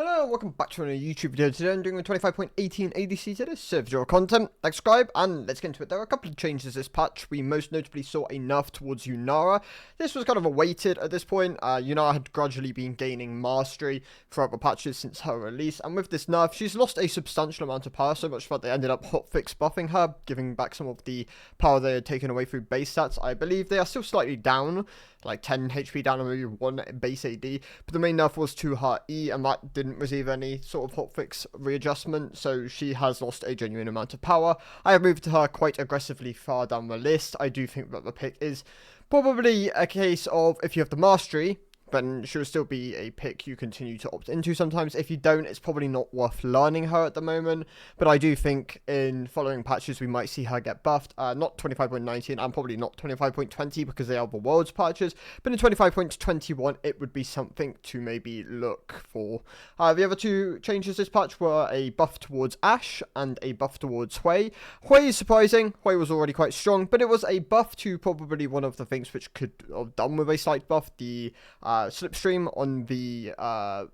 Hello, welcome back to another YouTube video. Today I'm doing a 25.18 ADC Tierlist. So if you're content, like, subscribe, and let's get into it. There are a couple of changes this patch. We most notably saw a nerf towards Yunara. This was kind of awaited at this point. Yunara had gradually been gaining mastery throughout the patches since her release, and with this nerf, she's lost a substantial amount of power, so much that they ended up hotfix buffing her, giving back some of the power they had taken away through base stats. I believe they are still slightly down, like 10 HP down and maybe 1 base AD, but the main nerf was to her E, and that didn't receive any sort of hotfix readjustment, so she has lost a genuine amount of power. I have moved her quite aggressively far down the list. I do think that the pick is probably a case of, if you have the mastery, then she'll still be a pick you continue to opt into sometimes. If you don't, it's probably not worth learning her at the moment, but I do think in following patches we might see her get buffed. Not 25.19 and probably not 25.20 because they are the world's patches, but in 25.21 it would be something to maybe look for. The other two changes this patch were a buff towards Ashe and a buff towards Hui. Hui is surprising. Hui was already quite strong, but it was a buff to probably one of the things which could have done with a slight buff, the slipstream on the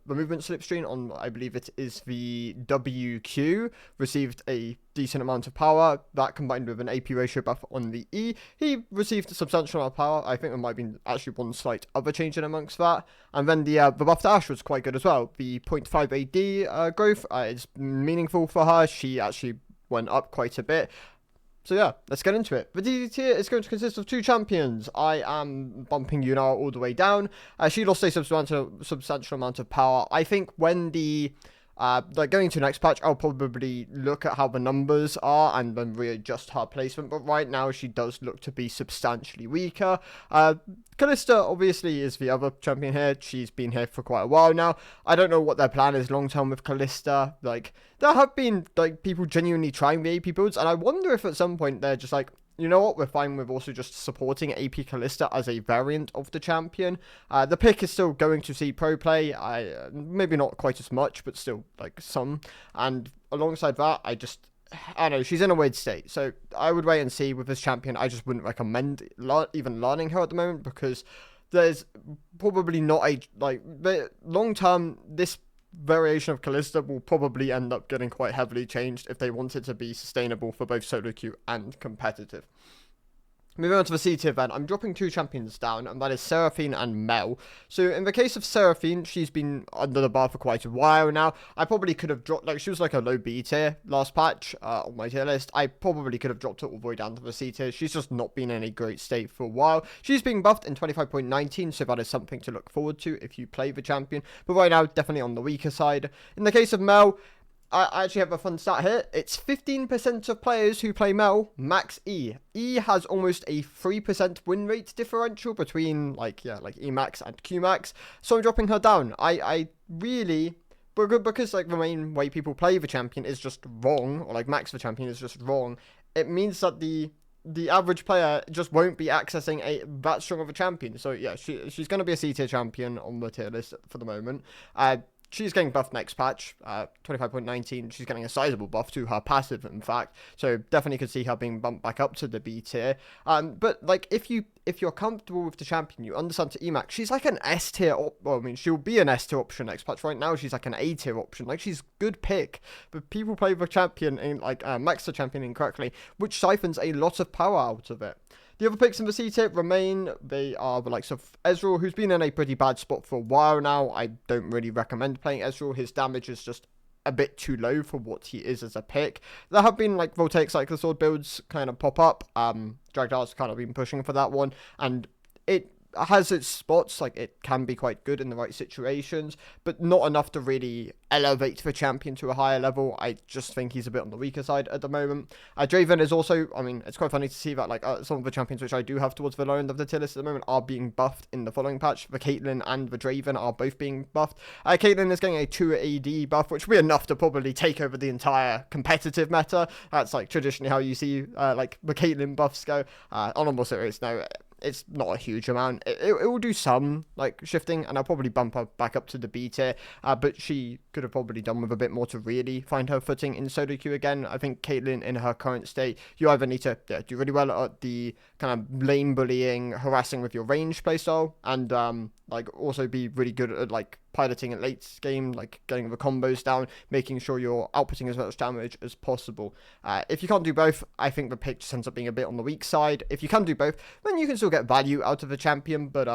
movement slipstream on, I believe it is the WQ, received a decent amount of power. That combined with an AP ratio buff on the E, he received a substantial amount of power. I think there might be actually one slight other change in amongst that. And then the buff to Ashe was quite good as well. The 0.5 AD growth is meaningful for her. She actually went up quite a bit. So yeah, let's get into it. The DD tier is going to consist of two champions. I am bumping Yunara all the way down. She lost a substantial amount of power. I think when the going into next patch, I'll probably look at how the numbers are and then readjust her placement. But right now, she does look to be substantially weaker. Kalista obviously is the other champion here. She's been here for quite a while now. I don't know what their plan is long term with Kalista. Like, there have been like people genuinely trying the AP builds, and I wonder if at some point they're just like, you know what, we're fine with also just supporting AP Kalista as a variant of the champion. The pick is still going to see pro play. Maybe not quite as much, but still like some. And alongside that, I don't know, she's in a weird state. So I would wait and see with this champion. I just wouldn't recommend even learning her at the moment, because there's probably not a, like, long term, this variation of Kalista will probably end up getting quite heavily changed if they want it to be sustainable for both solo queue and competitive. Moving on to the C tier then, I'm dropping two champions down, and that is Seraphine and Mel. So in the case of Seraphine, she's been under the bar for quite a while now. I probably could have dropped, like, she was like a low B tier last patch on my tier list. I probably could have dropped her all the way down to the C tier. She's just not been in a great state for a while. She's being buffed in 25.19, so that is something to look forward to if you play the champion. But right now, definitely on the weaker side. In the case of Mel, I actually have a fun stat here. It's 15% of players who play Mel max E. E has almost a 3% win rate differential between like E max and Q max. So I'm dropping her down. I really, because like the main way people play the champion is just wrong, or like max the champion is just wrong. It means that the average player just won't be accessing that strong of a champion. So yeah, she's going to be a C tier champion on the tier list for the moment. She's getting buffed next patch, 25.19. She's getting a sizable buff to her passive, in fact. So definitely could see her being bumped back up to the B tier. But like, if you're comfortable with the champion, you understand to Emax, she's like an S tier. Well, I mean, she'll be an S tier option next patch. Right now, she's like an A tier option. Like, she's good pick, but people play the champion in like max the champion incorrectly, which siphons a lot of power out of it. The other picks in the C tier remain, they are the likes of Ezreal, who's been in a pretty bad spot for a while now. I don't really recommend playing Ezreal. His damage is just a bit too low for what he is as a pick. There have been like Voltaic Cyclosword builds kind of pop up. Dragdar's kind of been pushing for that one, and it has its spots. Like, it can be quite good in the right situations, but not enough to really elevate the champion to a higher level. I just think he's a bit on the weaker side at the moment. Draven is also, I mean, it's quite funny to see that like some of the champions which I do have towards the low end of the tier list at the moment are being buffed in the following patch. The Caitlyn and the Draven are both being buffed. Caitlyn is getting a 2 AD buff, which will be enough to probably take over the entire competitive meta. That's like traditionally how you see like the Caitlyn buffs go. On a more serious note, it's not a huge amount. It will do some like shifting, and I'll probably bump her back up to the B tier, but she could have probably done with a bit more to really find her footing in solo queue again. I think Caitlyn in her current state, you either need to do really well at the kind of lane bullying, harassing with your range playstyle, and like also be really good at like piloting at late game, like getting the combos down, making sure you're outputting as much damage as possible. If you can't do both, I think the pick just ends up being a bit on the weak side. If you can do both, then you can still get value out of the champion, but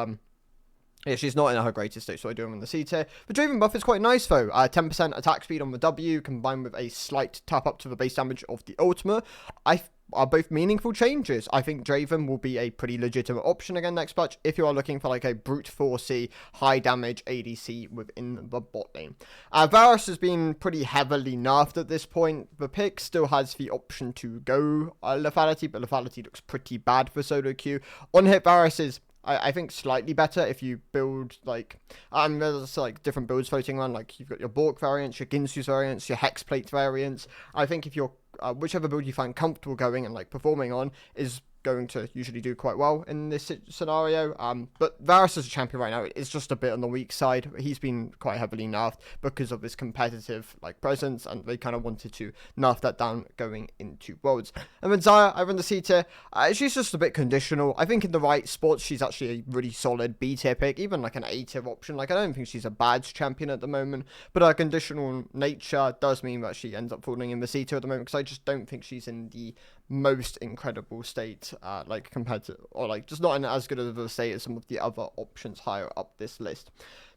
yeah, she's not in her greatest state, so I do them in the C tier. The Draven buff is quite nice, though. 10% attack speed on the W, combined with a slight tap up to the base damage of the ultimate, are both meaningful changes. I think Draven will be a pretty legitimate option again next patch if you are looking for like a brute forcey, high damage ADC within the bot lane. Varus has been pretty heavily nerfed at this point. The pick still has the option to go lethality, but lethality looks pretty bad for solo queue. On hit, Varus is I think slightly better if you build like there's like different builds floating around, like you've got your Bork variants, your Ginsu's variants, your Hexplate variants. I think if you're whichever build you find comfortable going and like performing on is going to usually do quite well in this scenario. But Varus as a champion right now is just a bit on the weak side. He's been quite heavily nerfed because of his competitive like presence, and they kind of wanted to nerf that down going into Worlds. And then Xayah, I run the C tier. She's just a bit conditional. I think in the right spots, she's actually a really solid B tier pick, even like an A tier option. Like I don't think she's a bad champion at the moment, but her conditional nature does mean that she ends up falling in the C tier at the moment, because I just don't think she's in the most incredible state, like compared to, or like just not in as good of a state as some of the other options higher up this list.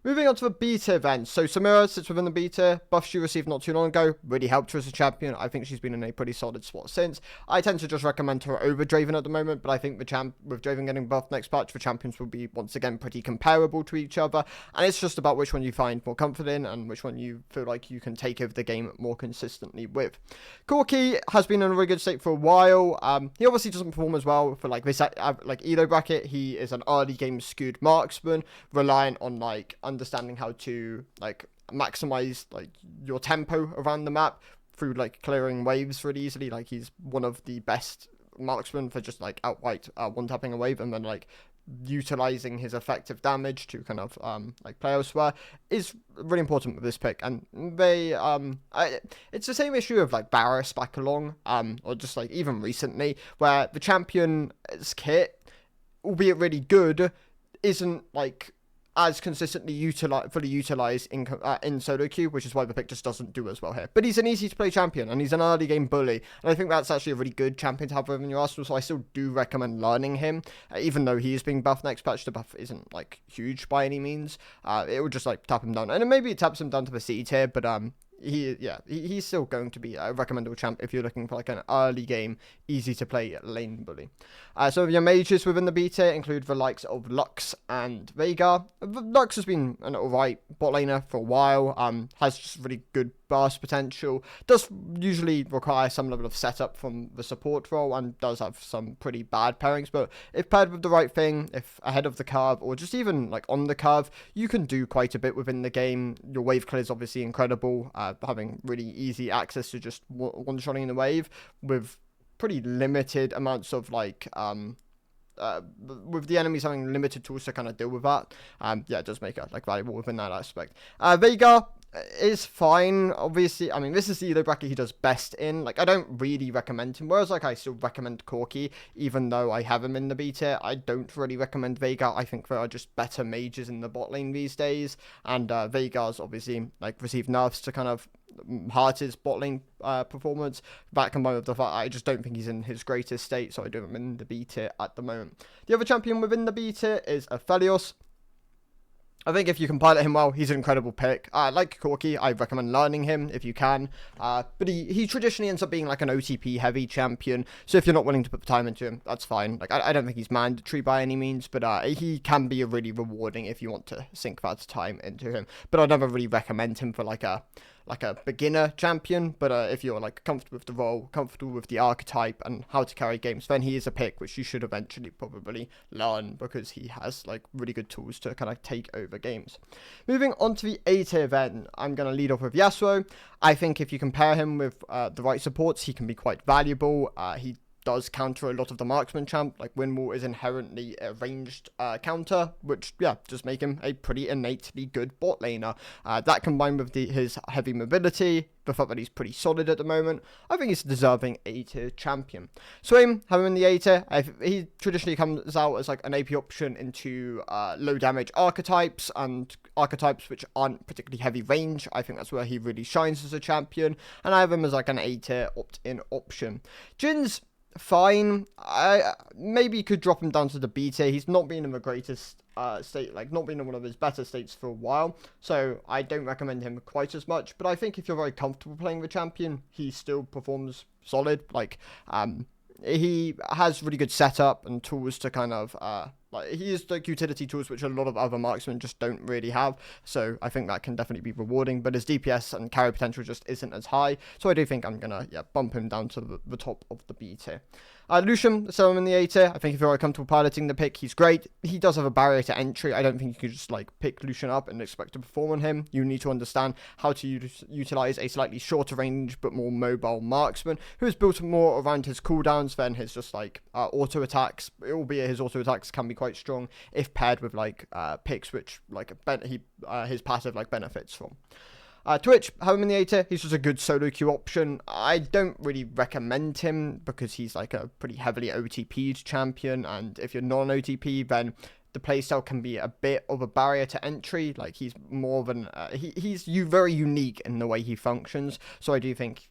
Moving on to the B tier then. So Samira sits within the B tier. Buff she received not too long ago really helped her as a champion. I think she's been in a pretty solid spot since. I tend to just recommend her over Draven at the moment, but I think with Draven getting buffed next patch, the champions will be once again pretty comparable to each other, and it's just about which one you find more confident and which one you feel like you can take over the game more consistently with. Corki has been in a really good state for a while. He obviously doesn't perform as well for like this like elo bracket. He is an early game skewed marksman, reliant on like understanding how to like maximize like your tempo around the map through like clearing waves really easily. Like he's one of the best marksmen for just like outright one tapping a wave and then like utilizing his effective damage to kind of like play elsewhere is really important with this pick. And they it's the same issue of like Varus back along or just like even recently, where the champion's kit, albeit really good, isn't like as consistently fully utilized in solo queue, which is why the pick just doesn't do as well here. But he's an easy to play champion, and he's an early game bully, and I think that's actually a really good champion to have within your arsenal, so I still do recommend learning him, even though he is being buffed next patch. The buff isn't like huge by any means. It would just like tap him down, and maybe it taps him down to the C tier, but he's still going to be a recommendable champ if you're looking for like an early game, easy to play lane bully. Some of your mages within the B tier include the likes of Lux and Veigar. Lux has been an alright bot laner for a while, has just really good burst potential, does usually require some level of setup from the support role, and does have some pretty bad pairings, but if paired with the right thing, if ahead of the curve, or just even like on the curve, you can do quite a bit within the game. Your wave clear is obviously incredible, having really easy access to just one-shotting the wave with pretty limited amounts of like with the enemies having limited tools to kind of deal with that. It does make it like valuable within that aspect. Veigar is fine, obviously. I mean, this is the elo bracket he does best in. Like, I don't really recommend him, whereas like I still recommend Corki, even though I have him in the B tier. I don't really recommend Veigar. I think there are just better mages in the bot lane these days, and Veigar's obviously like received nerfs to kind of hurt his bot lane performance. That combined with the fact I just don't think he's in his greatest state, so I do him in the B tier at the moment. The other champion within the B tier is Aphelios. I think if you can pilot him well, he's an incredible pick. Like Corki, I recommend learning him if you can. But he traditionally ends up being like an OTP heavy champion. So if you're not willing to put time into him, that's fine. Like I don't think he's mandatory by any means, but he can be really rewarding if you want to sink that time into him. But I'd never really recommend him for like a beginner champion, but if you're like comfortable with the role, comfortable with the archetype and how to carry games, then he is a pick which you should eventually probably learn, because he has like really good tools to kind of take over games. Moving on to the A tier then, I'm going to lead off with Yasuo. I think if you compare him with the right supports, he can be quite valuable. He does counter a lot of the marksman champ. Like Windwall is inherently a ranged counter, which just make him a pretty innately good bot laner. That combined with his heavy mobility, the fact that he's pretty solid at the moment, I think he's a deserving A tier champion. Swim, have him in the A tier. He traditionally comes out as like an AP option into low damage archetypes and archetypes which aren't particularly heavy range. I think that's where he really shines as a champion, and I have him as like an A tier opt-in option. Jin's fine. I maybe could drop him down to the B tier. He's not been in the greatest state, like not been in one of his better states for a while, so I don't recommend him quite as much. But I think if you're very comfortable playing the champion, he still performs solid. Like he has really good setup and tools to kind of like he has like utility tools which a lot of other marksmen just don't really have, so I think that can definitely be rewarding, but his DPS and carry potential just isn't as high, so I do think I'm gonna bump him down to the top of the B tier. Lucian, sell him in the A tier. I think if you're very comfortable piloting the pick, he's great. He does have a barrier to entry. I don't think you could just like pick Lucian up and expect to perform on him. You need to understand how to utilize a slightly shorter range but more mobile marksman who is built more around his cooldowns than his just like auto attacks, albeit his auto attacks can be quite strong if paired with like picks which like his passive like benefits from. Twitch, have him in the A tier. He's just a good solo queue option. I don't really recommend him because he's like a pretty heavily OTP'd champion, and if you're non-OTP, then the playstyle can be a bit of a barrier to entry. Like he's more of an he's very unique in the way he functions. So I do think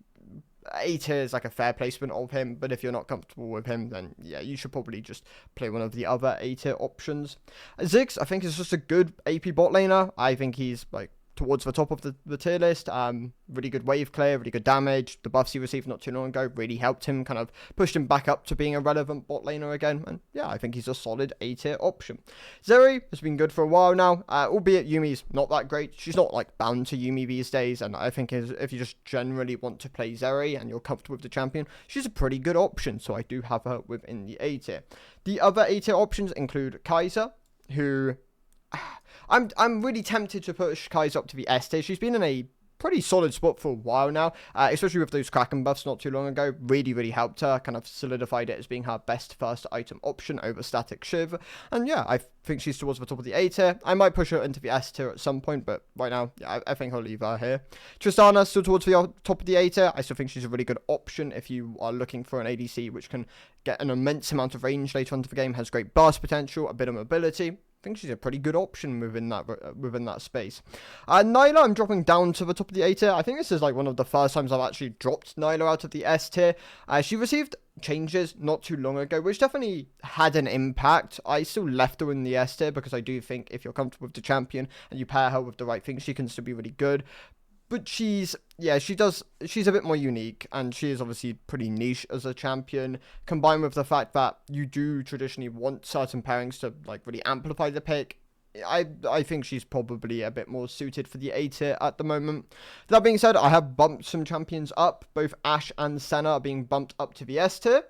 A tier is like a fair placement of him, but if you're not comfortable with him, then yeah, you should probably just play one of the other A tier options. Ziggs, I think, is just a good AP bot laner. I think he's like towards the top of the tier list. Really good wave clear, really good damage. The buffs he received not too long ago really helped him, kind of pushed him back up to being a relevant bot laner again. And yeah, I think he's a solid A tier option. Zeri has been good for a while now, albeit Yumi's not that great. She's not like bound to Yumi these days, and I think if you just generally want to play Zeri and you're comfortable with the champion, she's a pretty good option, so I do have her within the A tier. The other A tier options include Kai'Sa, who I'm really tempted to push Kai'Sa up to the S tier. She's been in a pretty solid spot for a while now, especially with those Kraken buffs not too long ago. Really helped her, kind of solidified it as being her best first item option over Static Shiv. And yeah, I think she's towards the top of the A tier. I might push her into the S tier at some point, but right now, yeah, I think I'll leave her here. Tristana, still towards the top of the A tier. I still think she's a really good option if you are looking for an ADC which can get an immense amount of range later on into the game, has great burst potential, a bit of mobility. I think she's a pretty good option within that space. Nyla, I'm dropping down to the top of the A tier. I think this is like one of the first times I've actually dropped Nyla out of the S tier. She received changes not too long ago, which definitely had an impact. I still left her in the S tier because I do think if you're comfortable with the champion and you pair her with the right things, she can still be really good. But she's a bit more unique, and she is obviously pretty niche as a champion, combined with the fact that you do traditionally want certain pairings to like really amplify the pick. I think she's probably a bit more suited for the A tier at the moment. That being said, I have bumped some champions up. Both Ashe and Senna are being bumped up to the S tier.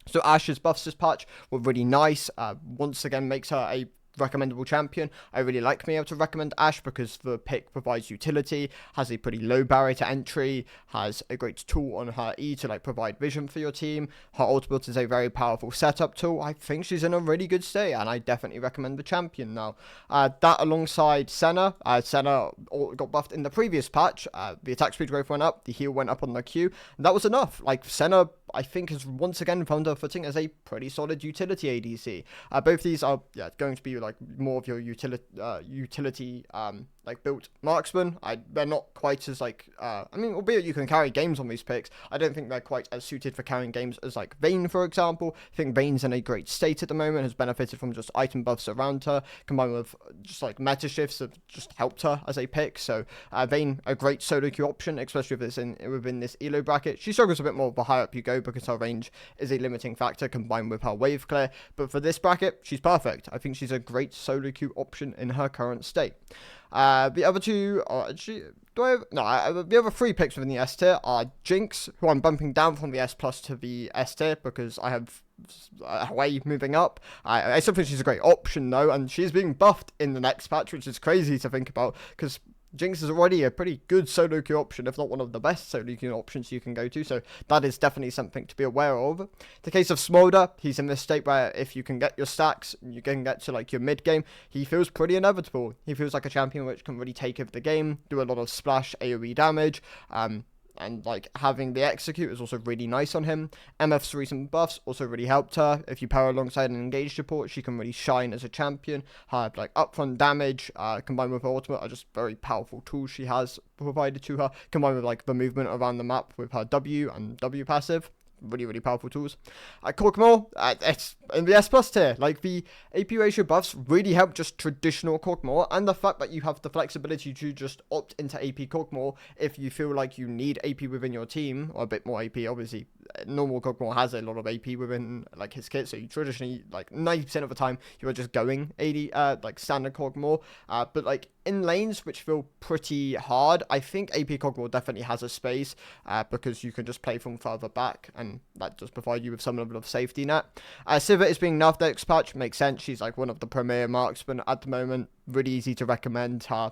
So Ashe's buffs this patch were really nice. Once again, makes her a recommendable champion. I really like being able to recommend Ashe because the pick provides utility, has a pretty low barrier to entry, has a great tool on her E to like provide vision for your team. Her ultimate is a very powerful setup tool. I think she's in a really good state, and I definitely recommend the champion now. That alongside Senna. Senna got buffed in the previous patch. The attack speed growth went up, the heal went up on the Q, and that was enough. Like Senna, I think, has once again found her footing as a pretty solid utility ADC. Both these are going to be like more of your utility like built marksman. They're not quite as like I mean, albeit you can carry games on these picks, I don't think they're quite as suited for carrying games as like Vayne, for example. I think Vayne's in a great state at the moment, has benefited from just item buffs around her, combined with just like meta shifts have just helped her as a pick. So Vayne, a great solo queue option, especially if it's within this elo bracket. She struggles a bit more the higher up you go because her range is a limiting factor combined with her wave clear, but for this bracket, she's perfect. I think she's a great solo queue option in her current state. The other two are actually, the other three picks within the S tier are Jinx, who I'm bumping down from the S plus to the S tier because I have Hwei moving up. I still think she's a great option though, and she's being buffed in the next patch, which is crazy to think about because Jinx is already a pretty good solo queue option, if not one of the best solo queue options you can go to, so that is definitely something to be aware of. The case of Smolder, he's in this state where if you can get your stacks, you can get to like your mid game, he feels pretty inevitable. He feels like a champion which can really take over the game, do a lot of splash AoE damage, and like having the execute is also really nice on him. MF's recent buffs also really helped her. If you pair alongside an engaged support, she can really shine as a champion. Her like upfront damage combined with her ultimate are just very powerful tools she has provided to her, combined with like the movement around the map with her W and W passive. Really powerful tools. Korkmore, it's in the S plus tier. Like, the AP ratio buffs really help just traditional Korkmore, and the fact that you have the flexibility to just opt into AP Korkmore if you feel like you need AP within your team, or a bit more AP. Obviously, normal Korkmore has a lot of AP within like his kit, so you traditionally, like 90% of the time, you are just going 80 like standard Korkmore. But like in lanes which feel pretty hard, I think AP Korkmore definitely has a space because you can just play from further back, and that does provide you with some level of safety net. Sivir is being nerfed next patch, makes sense. She's like one of the premier marksmen at the moment. Really easy to recommend her.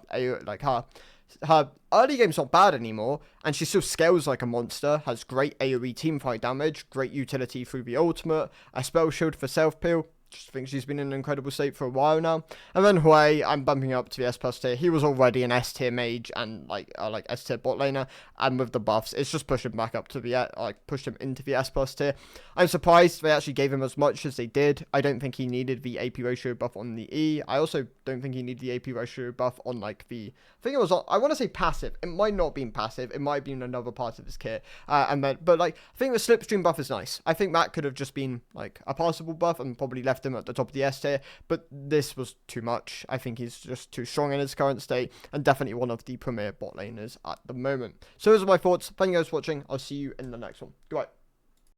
Her early game's not bad anymore, and she still scales like a monster, has great AoE teamfight damage, great utility through the ultimate, a spell shield for self-peel. Just think she's been in an incredible state for a while now. And then Hui, I'm bumping up to the S plus tier. He was already an S tier mage and like S tier bot laner, and with the buffs, it's just pushed him back up to the pushed him into the S plus tier. I'm surprised they actually gave him as much as they did. I don't think he needed the AP ratio buff on the E. I also don't think he needed the AP ratio buff on like the. I think it was. I want to say passive. It might not have been passive. It might have been another part of his kit. But like I think the slipstream buff is nice. I think that could have just been like a passable buff and probably left him at the top of the S tier, but this was too much. I think he's just too strong in his current state, and definitely one of the premier bot laners at the moment. So those are my thoughts. Thank you guys for watching. I'll see you in the next one. Goodbye.